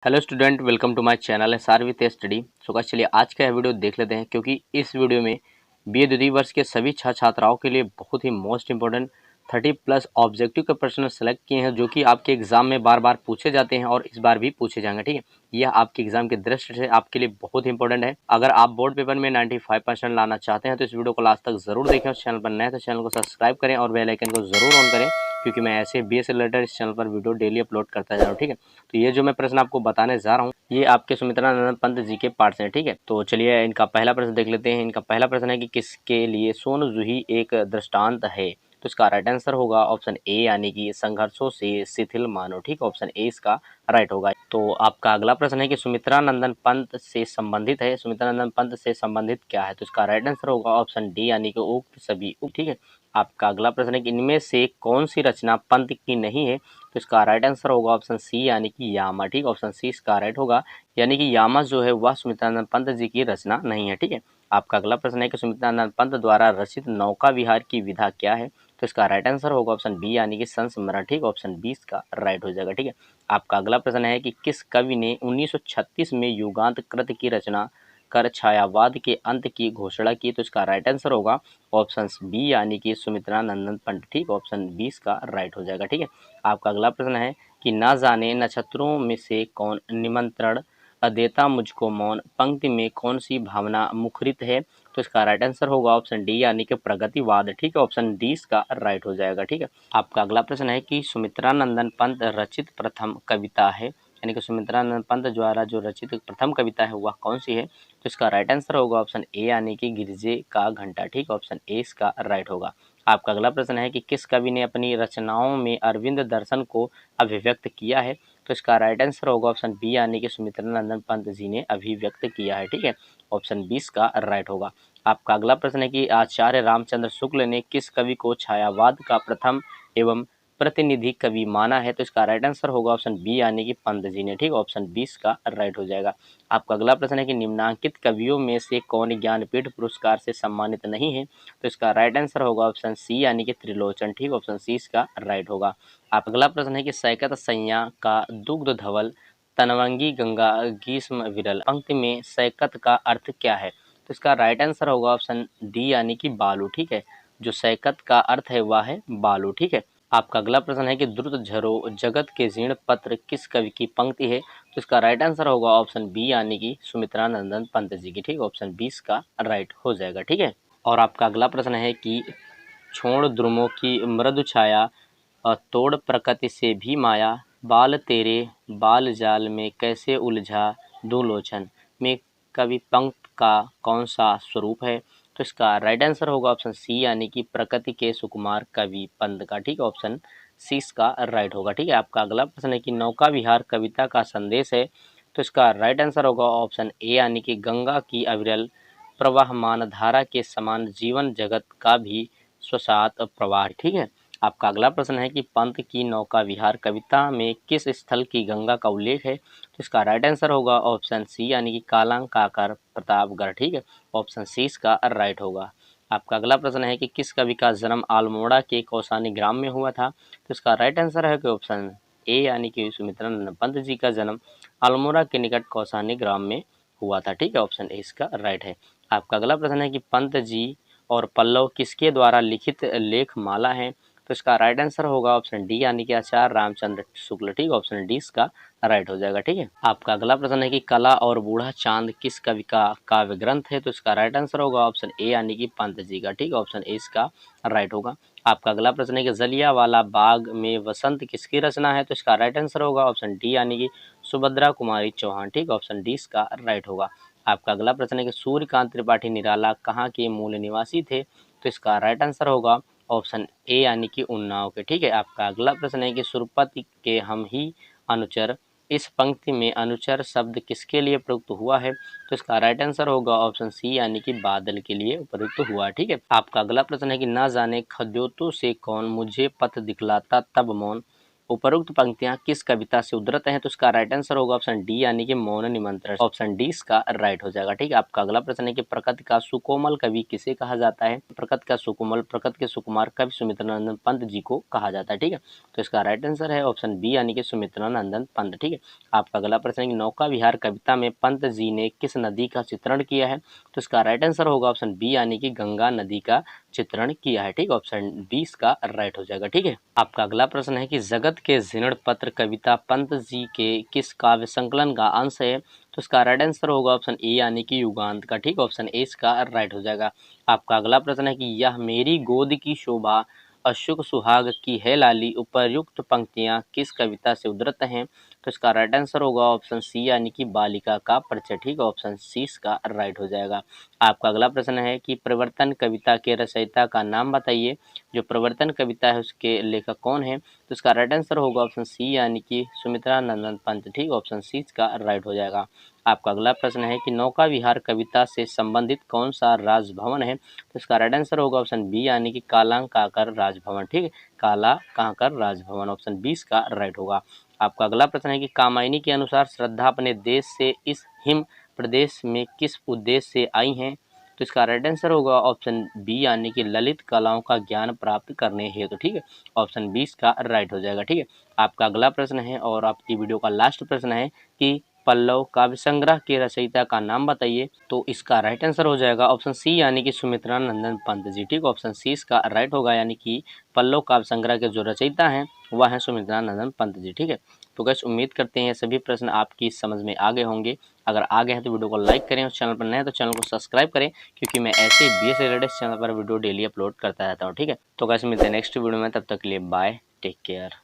Hello student, welcome to my channel SR with study. So चलिए आज का यह वीडियो देख लेते हैं, क्योंकि इस वीडियो में बीए द्वितीय वर्ष के सभी छात्राओं के लिए बहुत ही मोस्ट इंपॉर्टेंट 30+ ऑब्जेक्टिव के प्रश्न सेलेक्ट किए हैं, जो कि आपके एग्जाम में बार बार पूछे जाते हैं और इस बार भी पूछे जाएंगे। ठीक है, यह आपके एग्जाम की दृष्टि से आपके लिए बहुत इंपॉर्टेंट है। अगर आप बोर्ड पेपर में 95% लाना चाहते हैं तो इस वीडियो को लास्ट तक जरूर देखें। उस चैनल पर नए तो चैनल को सब्सक्राइब करें और बेल आइकन को जरूर ऑन करें, क्योंकि मैं ऐसे बीए से रिलेटेड इस चैनल पर वीडियो डेली अपलोड करता जा रहा हूँ। ठीक है, तो ये जो मैं प्रश्न आपको बताने जा रहा हूँ ये आपके सुमित्रानंदन पंत जी के पार्ट से। ठीक है, तो चलिए इनका पहला प्रश्न देख लेते हैं। इनका पहला प्रश्न है कि किसके लिए सोन जूही एक दृष्टांत है। तो इसका राइट आंसर होगा ऑप्शन ए, यानी कि संघर्षों से शिथिल मानो। ठीक, ऑप्शन ए इसका राइट होगा। तो आपका अगला प्रश्न है कि सुमित्रानंदन पंत से संबंधित है। सुमित्रानंदन पंत से संबंधित क्या है। तो इसका राइट आंसर होगा ऑप्शन डी, यानी कि उक्त सभी। ठीक है, आपका अगला प्रश्न है कि इनमें से कौन सी रचना पंत की नहीं है। तो इसका राइट आंसर होगा ऑप्शन सी, यानी कि यामा। ठीक, ऑप्शन सी इसका राइट होगा, यानी कि यामा जो है वह सुमित्रानंद पंत जी की रचना नहीं है। ठीक है, आपका अगला प्रश्न है कि सुमित्रानंद पंत द्वारा रचित नौका विहार की विधा क्या है। तो इसका राइट आंसर होगा ऑप्शन बी, यानी कि संस्मरण। ठीक, ऑप्शन बी इसका राइट हो जाएगा। ठीक है, आपका अगला प्रश्न है कि किस कवि ने 1936 में युगांत कृत की रचना कर छायावाद के अंत की घोषणा की। तो इसका राइट आंसर होगा ऑप्शन बी, यानी कि सुमित्रानंदन पंत। ठीक, ऑप्शन 20 का राइट हो जाएगा। ठीक है, आपका अगला प्रश्न है कि ना जाने नक्षत्रों में से कौन निमंत्रण देता मुझको मौन पंक्ति में कौन सी भावना मुखरित है। तो इसका राइट आंसर होगा ऑप्शन डी, यानी कि प्रगतिवाद। ठीक है, ऑप्शन डी इसका राइट हो जाएगा। ठीक है, आपका अगला प्रश्न है कि सुमित्रानंदन पंत रचित प्रथम कविता है, यानी कि सुमित्रानंद पंत द्वारा जो रचित प्रथम कविता है वह कौन सी है। तो इसका राइट आंसर होगा ऑप्शन ए, यानी कि गिरजे का घंटा। ठीक, ऑप्शन ए इसका राइट होगा। आपका अगला प्रश्न है कि किस कवि ने अपनी रचनाओं में अरविंद दर्शन को अभिव्यक्त किया है। तो इसका राइट आंसर होगा ऑप्शन बी, यानी कि सुमित्रानंदन पंत जी ने अभिव्यक्त किया है। ठीक है, ऑप्शन 20 का राइट होगा। आपका अगला प्रश्न है कि आचार्य रामचंद्र शुक्ल ने किस कवि को छायावाद का प्रथम एवं प्रतिनिधि कवि माना है। तो इसका राइट आंसर होगा ऑप्शन बी, यानी कि पंत जी ने। ठीक, ऑप्शन 20 का राइट हो जाएगा। आपका अगला प्रश्न है कि निम्नांकित कवियों में से कौन ज्ञानपीठ पुरस्कार से सम्मानित नहीं है। तो इसका राइट आंसर होगा ऑप्शन सी, यानी कि त्रिलोचन। ठीक, ऑप्शन सी इसका राइट होगा। आप अगला प्रश्न है कि सैकत संज्ञा का दुग्ध धवल तनवंगी गंगा ग्रीष्म विरल पंक्ति में सैकत का अर्थ क्या है। तो इसका राइट आंसर होगा ऑप्शन डी, यानी कि बालू। ठीक है, जो सैकत का अर्थ है वह है बालू। ठीक है, आपका अगला प्रश्न है कि द्रुत झरो जगत के जीर्ण पत्र किस कवि की पंक्ति है। तो इसका राइट आंसर होगा ऑप्शन बी, यानी कि सुमित्रानंदन पंत जी की। ठीक, ऑप्शन 20 का राइट हो जाएगा। ठीक है, और आपका अगला प्रश्न है कि छोड़ द्रुमों की मृदु छाया तोड़ प्रकृति से भी माया बाल तेरे बाल जाल में कैसे उलझा दो लोचन में कवि पंक्त का कौन सा स्वरूप है। तो इसका राइट आंसर होगा ऑप्शन सी, यानी कि प्रकृति के सुकुमार कवि पंत का। ठीक है, ऑप्शन सी इसका राइट होगा। ठीक है, आपका अगला प्रश्न है कि नौका विहार कविता का संदेश है। तो इसका राइट आंसर होगा ऑप्शन ए, यानी कि गंगा की अविरल प्रवाहमान धारा के समान जीवन जगत का भी स्वसात प्रवाह। ठीक है, आपका अगला प्रश्न है कि पंत की नौका विहार कविता में किस स्थल की गंगा का उल्लेख है। तो इसका राइट आंसर होगा ऑप्शन सी, यानी कि कालांकाकर प्रतापगढ़। ठीक है, ऑप्शन सी इसका राइट होगा। आपका अगला प्रश्न है कि किस कवि का जन्म अल्मोड़ा के कौसानी ग्राम में हुआ था। तो इसका राइट आंसर है कि ऑप्शन ए, यानी कि सुमित्रानंद पंत जी का जन्म अल्मोड़ा के निकट कौसानी ग्राम में हुआ था। ठीक है, ऑप्शन ए इसका राइट है। आपका अगला प्रश्न है कि पंत जी और पल्लव किसके द्वारा लिखित लेख माला है। तो इसका राइट आंसर होगा ऑप्शन डी, यानी कि आचार्य रामचंद्र शुक्ल। ठीक, ऑप्शन डी इसका राइट हो जाएगा। ठीक है, आपका अगला प्रश्न है कि कला और बूढ़ा चांद किस कवि का काव्य ग्रंथ है। तो इसका राइट आंसर होगा ऑप्शन ए, यानी कि पंत जी का। ठीक, ऑप्शन ए इसका राइट होगा। आपका अगला प्रश्न है कि जलियांवाला बाग में वसंत किसकी रचना है। तो इसका राइट आंसर होगा ऑप्शन डी, यानी कि सुभद्रा कुमारी चौहान। ठीक, ऑप्शन डी इसका राइट होगा। आपका अगला प्रश्न है कि सूर्यकांत त्रिपाठी निराला कहाँ के मूल निवासी थे। तो इसका राइट आंसर होगा ऑप्शन ए, यानी कि उन्नाव के। ठीक है, आपका अगला प्रश्न है कि सुरपति के हम ही अनुचर इस पंक्ति में अनुचर शब्द किसके लिए प्रयुक्त हुआ है। तो इसका राइट आंसर होगा ऑप्शन सी, यानी कि बादल के लिए प्रयुक्त हुआ। ठीक है, आपका अगला प्रश्न है कि ना जाने खद्योतों से कौन मुझे पथ दिखलाता तब मौन उपरोक्त पंक्तियां किस कविता से उद्धृत हैं? तो इसका राइट आंसर होगा ऑप्शन डी यानी कि मौन निमंत्रण। ऑप्शन डी इसका राइट हो जाएगा। ठीक है, आपका अगला प्रश्न है कि प्रकृति का सुकोमल कवि किसे कहा जाता है? प्रकृति का सुकोमल, प्रकृति के सुकुमार कवि सुमित्रानंदन पंत जी को कहा जाता है। ठीक है, तो इसका राइट आंसर है ऑप्शन बी यानी कि सुमित्रानंदन पंत। ठीक है, आपका अगला प्रश्न है कि नौका विहार कविता में पंत जी ने किस नदी का चित्रण किया है? तो इसका राइट आंसर होगा ऑप्शन बी यानी कि गंगा नदी का चित्रण किया है। ठीक, ऑप्शन बी इसका राइट हो जाएगा। ठीक है, आपका अगला प्रश्न है कि जगत के जीर्ण पत्र कविता पंत जी के किस काव्य संकलन का अंश है? तो इसका राइट आंसर होगा ऑप्शन ए यानी कि युगांत का। ठीक, ऑप्शन ए इसका राइट हो जाएगा। आपका अगला प्रश्न है कि यह मेरी गोद की शोभा अशुक सुहाग की है लाली उपर्युक्त पंक्तियां किस कविता से उद्धृत हैं? तो इसका राइट आंसर होगा ऑप्शन सी यानी कि बालिका का परिचय। ठीक, ऑप्शन सी इसका राइट हो जाएगा। आपका अगला प्रश्न है कि प्रवर्तन कविता के रचयिता का नाम बताइए। जो प्रवर्तन कविता है उसके लेखक कौन है? तो इसका राइट आंसर होगा ऑप्शन सी यानी कि सुमित्रानंदन पंत। ठीक, ऑप्शन सी इसका राइट हो जाएगा। आपका अगला प्रश्न है कि नौका विहार कविता से संबंधित कौन सा राजभवन है? तो इसका राइट आंसर होगा ऑप्शन बी यानी कि कालांकाकर राजभवन। ठीक है, काला कांकर राजभवन, ऑप्शन बी इसका राइट होगा। आपका अगला प्रश्न है कि कामायनी के अनुसार श्रद्धा अपने देश से इस हिम प्रदेश में किस उद्देश्य से आई हैं? तो इसका राइट आंसर होगा ऑप्शन बी यानी कि ललित कलाओं का ज्ञान प्राप्त करने हेतु। ठीक है, ऑप्शन बी इसका राइट हो जाएगा। ठीक है, आपका अगला प्रश्न है और आपकी वीडियो का लास्ट प्रश्न है कि पल्लव काव्य संग्रह के रचयिता का नाम बताइए। तो इसका राइट आंसर हो जाएगा ऑप्शन सी यानी कि सुमित्रानंदन पंत जी। ठीक, ऑप्शन सी इसका राइट होगा यानी कि पल्लव काव्य संग्रह के जो रचयिता हैं वह है सुमित्रानंदन पंत जी। ठीक है, तो गाइस उम्मीद करते हैं सभी प्रश्न आपकी समझ में आ गए होंगे। अगर आ गए हैं तो वीडियो को लाइक करें और चैनल पर नए हैं तो चैनल को सब्सक्राइब करें, क्योंकि मैं ऐसे बीएस से रिलेटेड चैनल पर वीडियो डेली अपलोड करता रहता हूँ। ठीक है, तो गाइस मिलते हैं नेक्स्ट वीडियो में, तब तक के लिए बाय, टेक केयर।